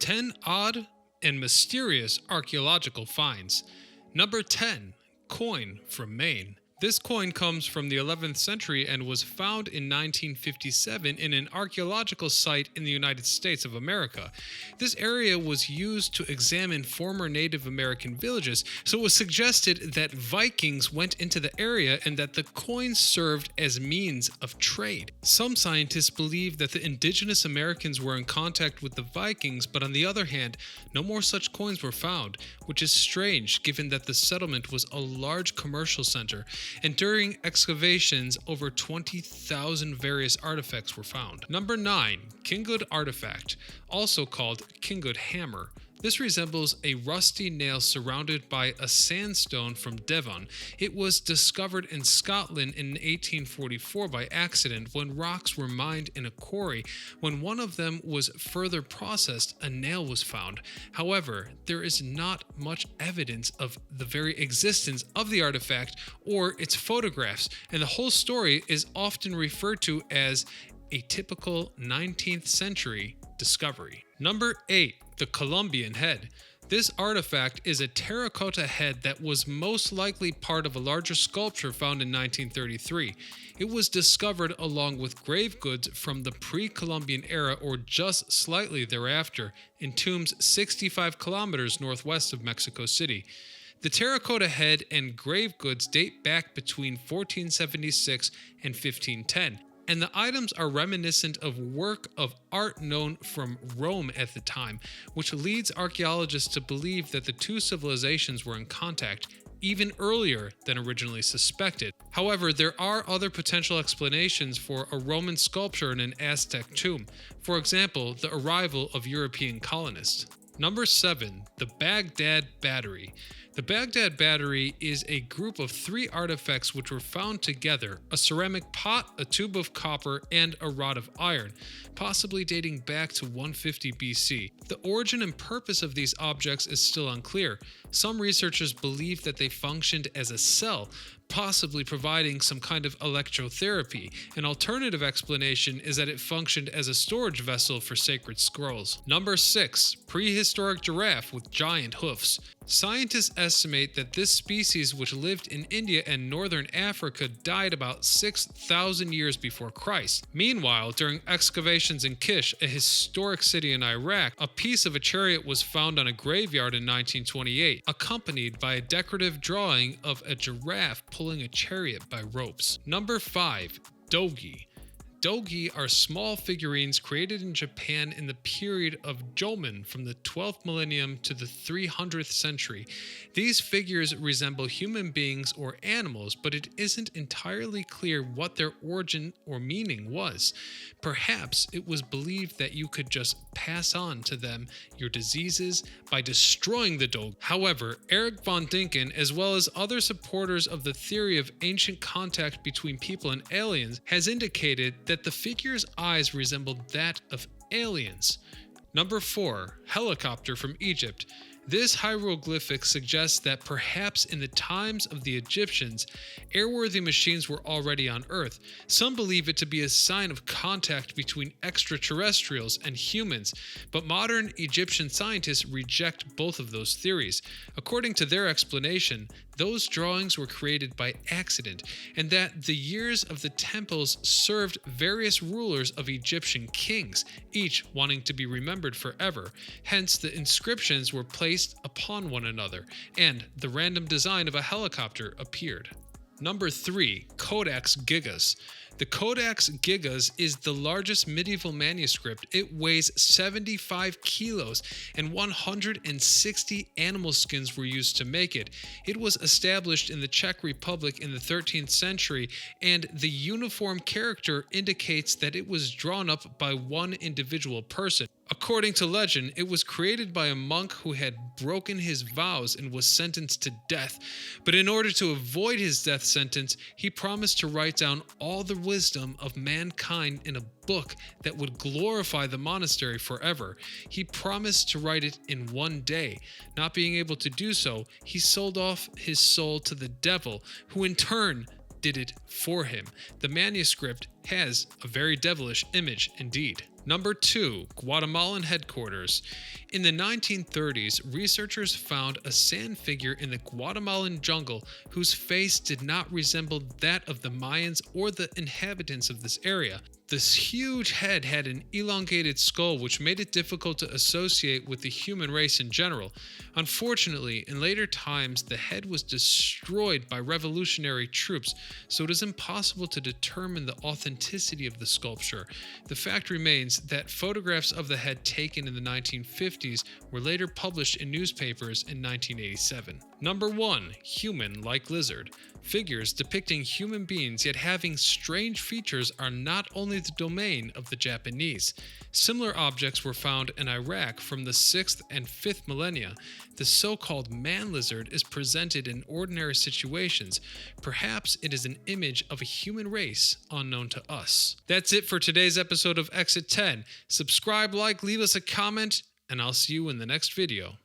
10 odd and mysterious archaeological finds. Number 10. Coin from Maine. This coin comes from the 11th century and was found in 1957 in an archaeological site in the United States of America. This area was used to examine former Native American villages, so it was suggested that Vikings went into the area and that the coin served as means of trade. Some scientists believe that the indigenous Americans were in contact with the Vikings, but on the other hand, no more such coins were found, which is strange given that the settlement was a large commercial center. And during excavations, over 20,000 various artifacts were found. Number 9. Kingood Artifact, also called Kingood Hammer. This resembles a rusty nail surrounded by a sandstone from Devon. It was discovered in Scotland in 1844 by accident when rocks were mined in a quarry. When one of them was further processed, a nail was found. However, there is not much evidence of the very existence of the artifact or its photographs, and the whole story is often referred to as a typical 19th century discovery. Number 8. The Colombian Head. This artifact is a terracotta head that was most likely part of a larger sculpture found in 1933. It was discovered along with grave goods from the pre-Columbian era or just slightly thereafter in tombs 65 kilometers northwest of Mexico City. The terracotta head and grave goods date back between 1476 and 1510. And the items are reminiscent of work of art known from Rome at the time, which leads archaeologists to believe that the two civilizations were in contact even earlier than originally suspected. However, there are other potential explanations for a Roman sculpture in an Aztec tomb. For example, the arrival of European colonists. Number 7. The Baghdad Battery. The Baghdad Battery is a group of 3 artifacts which were found together: a ceramic pot, a tube of copper, and a rod of iron, possibly dating back to 150 BC. The origin and purpose of these objects is still unclear. Some researchers believe that they functioned as a cell, possibly providing some kind of electrotherapy. An alternative explanation is that it functioned as a storage vessel for sacred scrolls. Number 6. Prehistoric Giraffe with giant hoofs. Scientists estimate that this species, which lived in India and northern Africa, died about 6,000 years before Christ. Meanwhile, during excavations in Kish, a historic city in Iraq, a piece of a chariot was found on a graveyard in 1928, accompanied by a decorative drawing of a giraffe pulling a chariot by ropes. Number 5. Dogi. Dogi are small figurines created in Japan in the period of Jomon from the 12th millennium to the 300th century. These figures resemble human beings or animals, but it isn't entirely clear what their origin or meaning was. Perhaps it was believed that you could just pass on to them your diseases by destroying the Dogi. However, Eric von Dinken, as well as other supporters of the theory of ancient contact between people and aliens, has indicated that the figure's eyes resembled that of aliens. Number 4. Helicopter from Egypt. This hieroglyphic suggests that perhaps in the times of the Egyptians, airworthy machines were already on Earth. Some believe it to be a sign of contact between extraterrestrials and humans, but modern Egyptian scientists reject both of those theories. According to their explanation, those drawings were created by accident, and that the years of the temples served various rulers of Egyptian kings, each wanting to be remembered forever. Hence, the inscriptions were placed upon one another, and the random design of a helicopter appeared. Number 3. Codex Gigas. The Codex Gigas is the largest medieval manuscript. It weighs 75 kilos, and 160 animal skins were used to make it. It was established in the Czech Republic in the 13th century, and the uniform character indicates that it was drawn up by one individual person. According to legend, it was created by a monk who had broken his vows and was sentenced to death. But in order to avoid his death sentence, he promised to write down all the wisdom of mankind in a book that would glorify the monastery forever. He promised to write it in one day. Not being able to do so, he sold off his soul to the devil, who in turn did it for him. The manuscript has a very devilish image indeed. Number 2. Guatemalan headquarters. In the 1930s, researchers found a sand figure in the Guatemalan jungle whose face did not resemble that of the Mayans or the inhabitants of this area. This huge head had an elongated skull which made it difficult to associate with the human race in general. Unfortunately, in later times, the head was destroyed by revolutionary troops, so it is impossible to determine the authenticity of the sculpture. The fact remains that photographs of the head taken in the 1950s were later published in newspapers in 1987. Number 1. Human-like lizard. Figures depicting human beings yet having strange features are not only the domain of the Japanese. Similar objects were found in Iraq from the 6th and 5th millennia. The so-called man lizard is presented in ordinary situations. Perhaps it is an image of a human race unknown to us. That's it for today's episode of Exit 10. Subscribe, like, leave us a comment, and I'll see you in the next video.